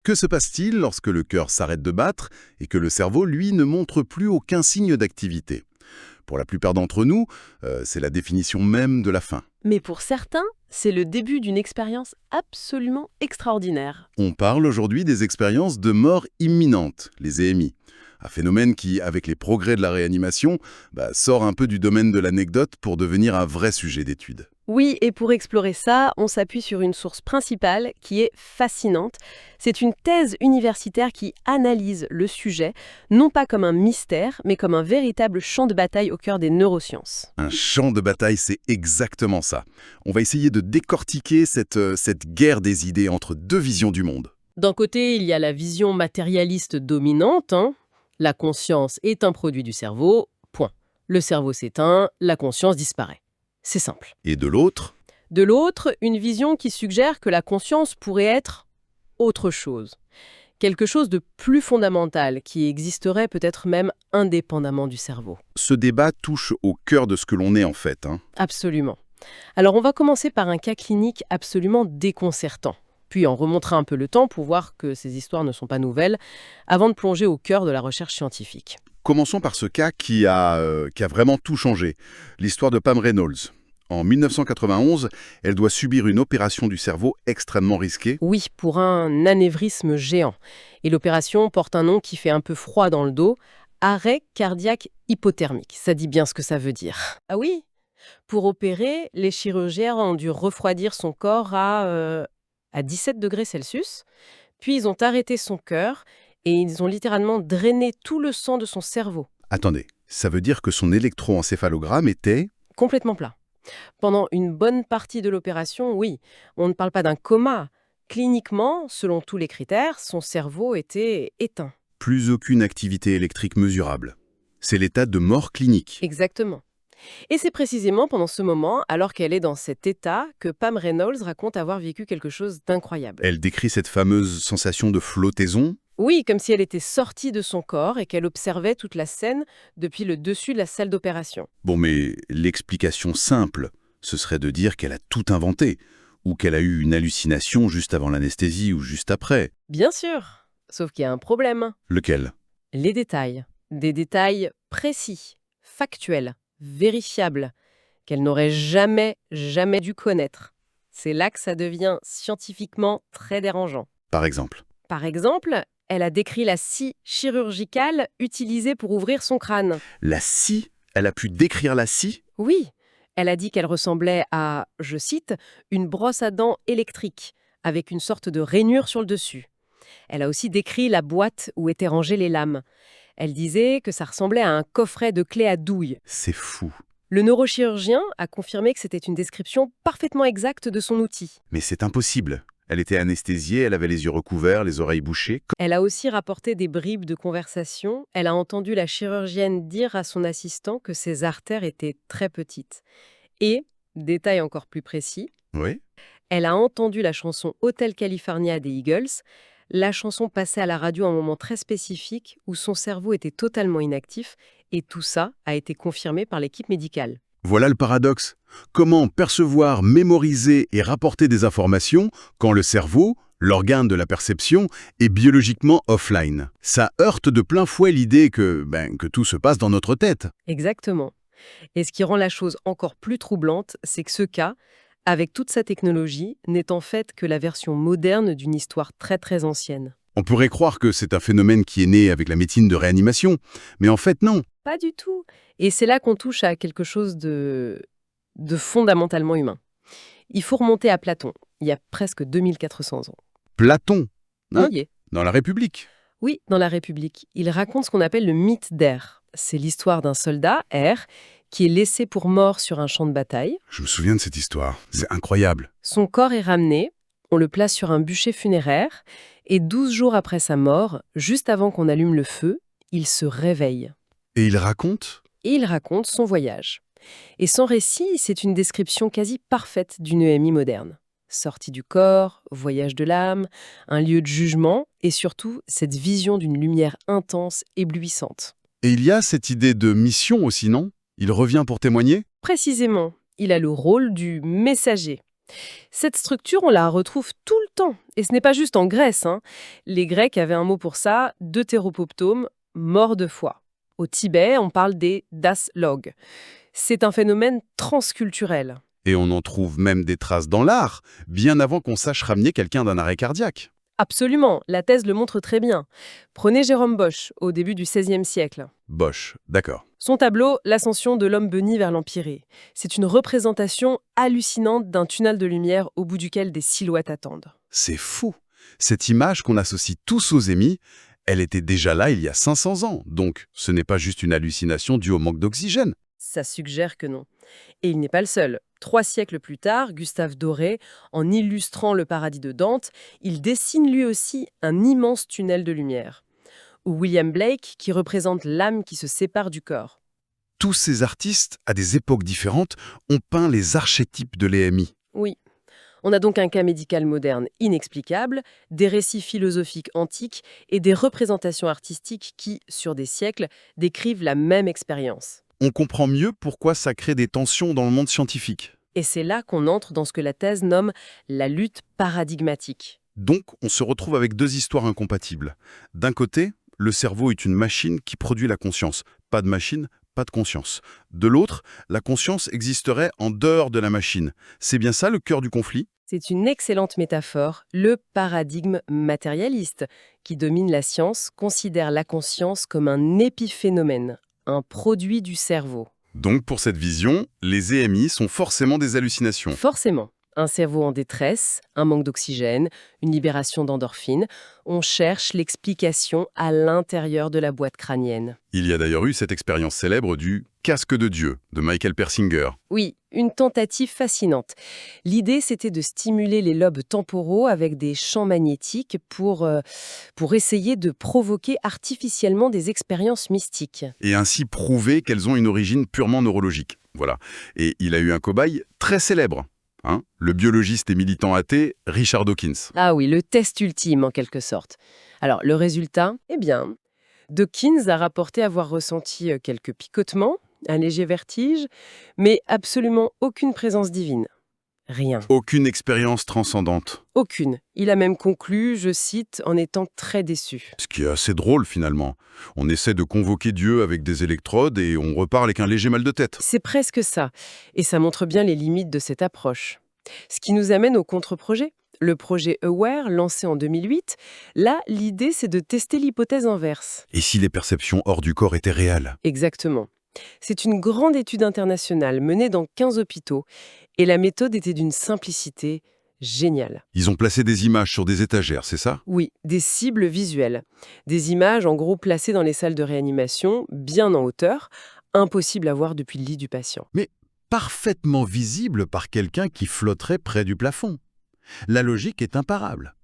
Que se passe-t-il lorsque le cœur s'arrête de battre et que le cerveau, lui, ne montre plus aucun signe d'activité? Pour la plupart d'entre nous, c'est la définition même de la fin. Mais pour certains, c'est le début d'une expérience absolument extraordinaire. On parle aujourd'hui des expériences de mort imminente, les EMI. Un phénomène qui, avec les progrès de la réanimation, sort un peu du domaine de l'anecdote pour devenir un vrai sujet d'étude. Oui, et pour explorer ça, on s'appuie sur une source principale qui est fascinante. C'est une thèse universitaire qui analyse le sujet, non pas comme un mystère, mais comme un véritable champ de bataille au cœur des neurosciences. Un champ de bataille, c'est exactement ça. On va essayer de décortiquer cette guerre des idées entre deux visions du monde. D'un côté, il y a la vision matérialiste dominante, La conscience est un produit du cerveau, point. Le cerveau s'éteint, la conscience disparaît. C'est simple. Et de l'autre? De l'autre, une vision qui suggère que la conscience pourrait être autre chose. Quelque chose de plus fondamental, qui existerait peut-être même indépendamment du cerveau. Ce débat touche au cœur de ce que l'on est en fait. Absolument. Alors on va commencer par un cas clinique absolument déconcertant. Puis on remontera un peu le temps pour voir que ces histoires ne sont pas nouvelles, avant de plonger au cœur de la recherche scientifique. Commençons par ce cas qui a vraiment tout changé, l'histoire de Pam Reynolds. En 1991, elle doit subir une opération du cerveau extrêmement risquée. Oui, pour un anévrisme géant. Et l'opération porte un nom qui fait un peu froid dans le dos, arrêt cardiaque hypothermique. Ça dit bien ce que ça veut dire. Ah oui? Pour opérer, les chirurgiens ont dû refroidir son corps à 17 degrés Celsius, puis ils ont arrêté son cœur et ils ont littéralement drainé tout le sang de son cerveau. Attendez, ça veut dire que son électroencéphalogramme était... Complètement plat. Pendant une bonne partie de l'opération, oui, on ne parle pas d'un coma. Cliniquement, selon tous les critères, son cerveau était éteint. Plus aucune activité électrique mesurable. C'est l'état de mort clinique. Exactement. Et c'est précisément pendant ce moment, alors qu'elle est dans cet état, que Pam Reynolds raconte avoir vécu quelque chose d'incroyable. Elle décrit cette fameuse sensation de flottaison. Oui, comme si elle était sortie de son corps et qu'elle observait toute la scène depuis le dessus de la salle d'opération. Bon, mais l'explication simple, ce serait de dire qu'elle a tout inventé, ou qu'elle a eu une hallucination juste avant l'anesthésie ou juste après. Bien sûr, sauf qu'il y a un problème. Lequel? Les détails. Des détails précis, factuels, vérifiables, qu'elle n'aurait jamais dû connaître. C'est là que ça devient scientifiquement très dérangeant. Par exemple? Par exemple, elle a décrit la scie chirurgicale utilisée pour ouvrir son crâne. La scie? Elle a pu décrire la scie? Oui, elle a dit qu'elle ressemblait à, je cite, une brosse à dents électrique, avec une sorte de rainure sur le dessus. Elle a aussi décrit la boîte où étaient rangées les lames. Elle disait que ça ressemblait à un coffret de clés à douille. C'est fou. Le neurochirurgien a confirmé que c'était une description parfaitement exacte de son outil. Mais c'est impossible. Elle était anesthésiée, elle avait les yeux recouverts, les oreilles bouchées. Elle a aussi rapporté des bribes de conversation. Elle a entendu la chirurgienne dire à son assistant que ses artères étaient très petites. Et, détail encore plus précis, Oui. elle a entendu la chanson Hotel California des Eagles. La chanson passait à la radio à un moment très spécifique où son cerveau était totalement inactif et tout ça a été confirmé par l'équipe médicale. Voilà le paradoxe. Comment percevoir, mémoriser et rapporter des informations quand le cerveau, l'organe de la perception, est biologiquement offline? Ça heurte de plein fouet l'idée que tout se passe dans notre tête. Exactement. Et ce qui rend la chose encore plus troublante, c'est que ce cas, avec toute sa technologie, n'est en fait que la version moderne d'une histoire très très ancienne. On pourrait croire que c'est un phénomène qui est né avec la médecine de réanimation, mais en fait non. Pas du tout. Et c'est là qu'on touche à quelque chose de fondamentalement humain. Il faut remonter à Platon, il y a presque 2400 ans. Platon, On y est. dans la République. Oui, dans la République. Il raconte ce qu'on appelle le mythe d'R. C'est l'histoire d'un soldat, R, qui est laissé pour mort sur un champ de bataille. Je me souviens de cette histoire, c'est incroyable. Son corps est ramené, on le place sur un bûcher funéraire, et 12 jours après sa mort, juste avant qu'on allume le feu, il se réveille. Et il raconte? Et il raconte son voyage. Et son récit, c'est une description quasi parfaite d'une EMI moderne. Sortie du corps, voyage de l'âme, un lieu de jugement, et surtout cette vision d'une lumière intense, éblouissante. Et il y a cette idée de mission aussi, non? Il revient pour témoigner? Précisément, il a le rôle du messager. Cette structure, on la retrouve tout le temps. Et ce n'est pas juste en Grèce, hein. Les Grecs avaient un mot pour ça, deutéropoptome, mort de foi. Au Tibet, on parle des das log. C'est un phénomène transculturel. Et on en trouve même des traces dans l'art, bien avant qu'on sache ramener quelqu'un d'un arrêt cardiaque. Absolument, la thèse le montre très bien. Prenez Jérôme Bosch, au début du XVIe siècle. Bosch, d'accord. Son tableau, L'ascension de l'homme béni vers l'Empyrée. C'est une représentation hallucinante d'un tunnel de lumière au bout duquel des silhouettes attendent. C'est fou. Cette image qu'on associe tous aux émis, elle était déjà là il y a 500 ans. Donc, ce n'est pas juste une hallucination due au manque d'oxygène. Ça suggère que non. Et il n'est pas le seul. 3 siècles plus tard, Gustave Doré, en illustrant le paradis de Dante, il dessine lui aussi un immense tunnel de lumière. Ou William Blake, qui représente l'âme qui se sépare du corps. Tous ces artistes, à des époques différentes, ont peint les archétypes de l'EMI. Oui. On a donc un cas médical moderne inexplicable, des récits philosophiques antiques et des représentations artistiques qui, sur des siècles, décrivent la même expérience. On comprend mieux pourquoi ça crée des tensions dans le monde scientifique. Et c'est là qu'on entre dans ce que la thèse nomme la lutte paradigmatique. Donc, on se retrouve avec deux histoires incompatibles. D'un côté, le cerveau est une machine qui produit la conscience. Pas de machine, pas de conscience. De l'autre, la conscience existerait en dehors de la machine. C'est bien ça le cœur du conflit ? C'est une excellente métaphore. Le paradigme matérialiste, qui domine la science, considère la conscience comme un épiphénomène, un produit du cerveau. Donc, pour cette vision, les EMI sont forcément des hallucinations. Forcément. Un cerveau en détresse, un manque d'oxygène, une libération d'endorphines. On cherche l'explication à l'intérieur de la boîte crânienne. Il y a d'ailleurs eu cette expérience célèbre du « casque de Dieu » de Michael Persinger. Oui, une tentative fascinante. L'idée, c'était de stimuler les lobes temporaux avec des champs magnétiques pour essayer de provoquer artificiellement des expériences mystiques. Et ainsi prouver qu'elles ont une origine purement neurologique. Voilà. Et il a eu un cobaye très célèbre. Le biologiste et militant athée Richard Dawkins. Ah oui, le test ultime en quelque sorte. Alors, le résultat, eh bien, Dawkins a rapporté avoir ressenti quelques picotements, un léger vertige, mais absolument aucune présence divine. Rien. Aucune expérience transcendante. Aucune. Il a même conclu, je cite, en étant très déçu. Ce qui est assez drôle finalement. On essaie de convoquer Dieu avec des électrodes et on repart avec un léger mal de tête. C'est presque ça. Et ça montre bien les limites de cette approche. Ce qui nous amène au contre-projet. Le projet AWARE, lancé en 2008, là, l'idée, c'est de tester l'hypothèse inverse. Et si les perceptions hors du corps étaient réelles ? Exactement. C'est une grande étude internationale menée dans 15 hôpitaux et la méthode était d'une simplicité géniale. Ils ont placé des images sur des étagères, c'est ça ? Oui, des cibles visuelles. Des images en gros placées dans les salles de réanimation, bien en hauteur, impossible à voir depuis le lit du patient. Mais parfaitement visibles par quelqu'un qui flotterait près du plafond. La logique est imparable.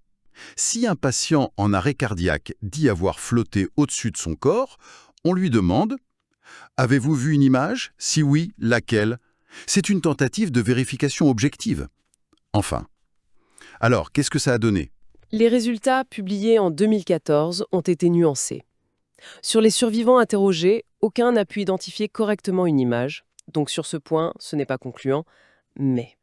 Si un patient en arrêt cardiaque dit avoir flotté au-dessus de son corps, on lui demande « Avez-vous vu une image ? Si oui, laquelle ?» C'est une tentative de vérification objective. Enfin. Alors, qu'est-ce que ça a donné ? Les résultats publiés en 2014 ont été nuancés. Sur les survivants interrogés, aucun n'a pu identifier correctement une image. Donc sur ce point, ce n'est pas concluant, mais...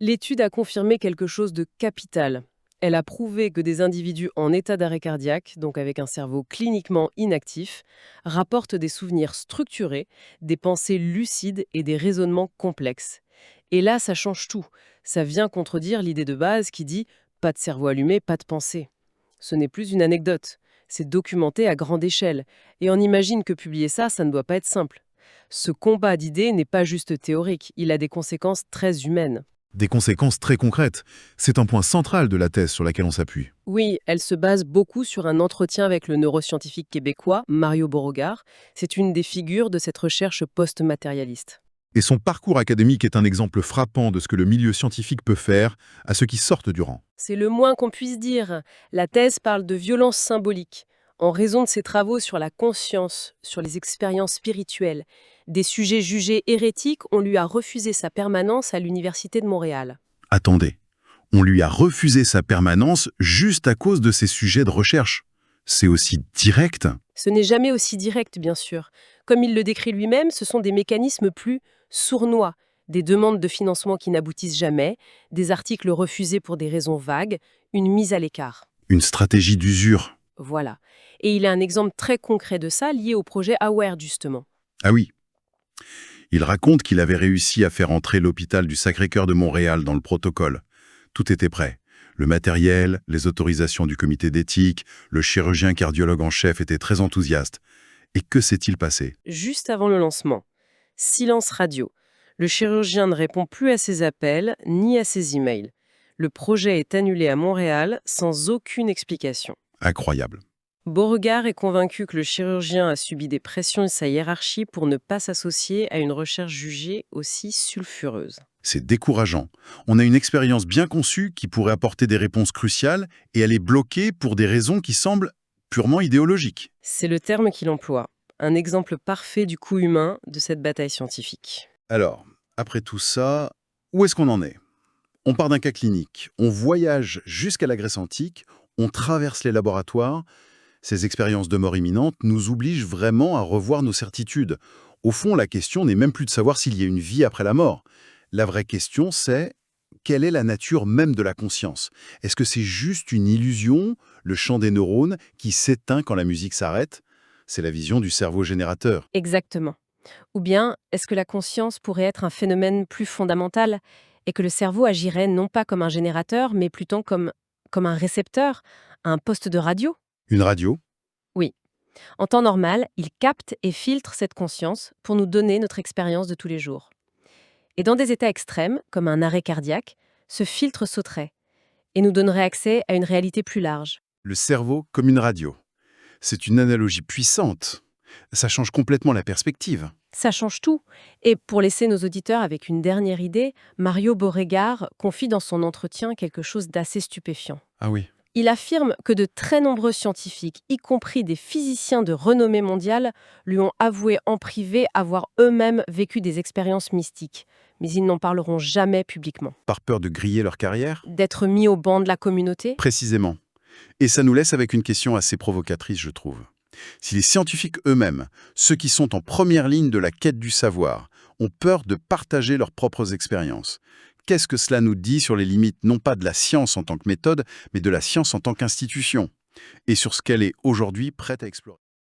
L'étude a confirmé quelque chose de capital. Elle a prouvé que des individus en état d'arrêt cardiaque, donc avec un cerveau cliniquement inactif, rapportent des souvenirs structurés, des pensées lucides et des raisonnements complexes. Et là, ça change tout. Ça vient contredire l'idée de base qui dit « pas de cerveau allumé, pas de pensée ». Ce n'est plus une anecdote. C'est documenté à grande échelle. Et on imagine que publier ça, ça ne doit pas être simple. Ce combat d'idées n'est pas juste théorique, il a des conséquences très humaines. Des conséquences très concrètes. C'est un point central de la thèse sur laquelle on s'appuie. Oui, elle se base beaucoup sur un entretien avec le neuroscientifique québécois Mario Beauregard. C'est une des figures de cette recherche post-matérialiste. Et son parcours académique est un exemple frappant de ce que le milieu scientifique peut faire à ceux qui sortent du rang. C'est le moins qu'on puisse dire. La thèse parle de violence symbolique, en raison de ses travaux sur la conscience, sur les expériences spirituelles. Des sujets jugés hérétiques, on lui a refusé sa permanence à l'Université de Montréal. Attendez, on lui a refusé sa permanence juste à cause de ses sujets de recherche. C'est aussi direct. Ce n'est jamais aussi direct, bien sûr. Comme il le décrit lui-même, ce sont des mécanismes plus sournois, Des demandes de financement qui n'aboutissent jamais, des articles refusés pour des raisons vagues, une mise à l'écart. Une stratégie d'usure. Voilà. Et il a un exemple très concret de ça lié au projet AWARE, justement. Ah oui. Il raconte qu'il avait réussi à faire entrer l'hôpital du Sacré-Cœur de Montréal dans le protocole. Tout était prêt. Le matériel, les autorisations du comité d'éthique, le chirurgien cardiologue en chef était très enthousiaste. Et que s'est-il passé? Juste avant le lancement, silence radio. Le chirurgien ne répond plus à ses appels ni à ses emails. Le projet est annulé à Montréal sans aucune explication. Incroyable. Beauregard est convaincu que le chirurgien a subi des pressions de sa hiérarchie pour ne pas s'associer à une recherche jugée aussi sulfureuse. C'est décourageant. On a une expérience bien conçue qui pourrait apporter des réponses cruciales et elle est bloquée pour des raisons qui semblent purement idéologiques. C'est le terme qu'il emploie. Un exemple parfait du coût humain de cette bataille scientifique. Alors, après tout ça, où est-ce qu'on en est? On part d'un cas clinique, on voyage jusqu'à la Grèce antique, on traverse les laboratoires. Ces expériences de mort imminente nous obligent vraiment à revoir nos certitudes. Au fond, la question n'est même plus de savoir s'il y a une vie après la mort. La vraie question, c'est quelle est la nature même de la conscience? Est-ce que c'est juste une illusion, le chant des neurones, qui s'éteint quand la musique s'arrête? C'est la vision du cerveau générateur. Exactement. Ou bien, est-ce que la conscience pourrait être un phénomène plus fondamental et que le cerveau agirait non pas comme un générateur, mais plutôt comme un récepteur, un poste de radio? Une radio? Oui. En temps normal, il capte et filtre cette conscience pour nous donner notre expérience de tous les jours. Et dans des états extrêmes, comme un arrêt cardiaque, ce filtre sauterait et nous donnerait accès à une réalité plus large. Le cerveau comme une radio. C'est une analogie puissante. Ça change complètement la perspective. Ça change tout. Et pour laisser nos auditeurs avec une dernière idée, Mario Beauregard confie dans son entretien quelque chose d'assez stupéfiant. Ah oui. Il affirme que de très nombreux scientifiques, y compris des physiciens de renommée mondiale, lui ont avoué en privé avoir eux-mêmes vécu des expériences mystiques. Mais ils n'en parleront jamais publiquement. Par peur de griller leur carrière? D'être mis au banc de la communauté? Précisément. Et ça nous laisse avec une question assez provocatrice, je trouve. Si les scientifiques eux-mêmes, ceux qui sont en première ligne de la quête du savoir, ont peur de partager leurs propres expériences, qu'est-ce que cela nous dit sur les limites non pas de la science en tant que méthode, mais de la science en tant qu'institution, et sur ce qu'elle est aujourd'hui prête à explorer?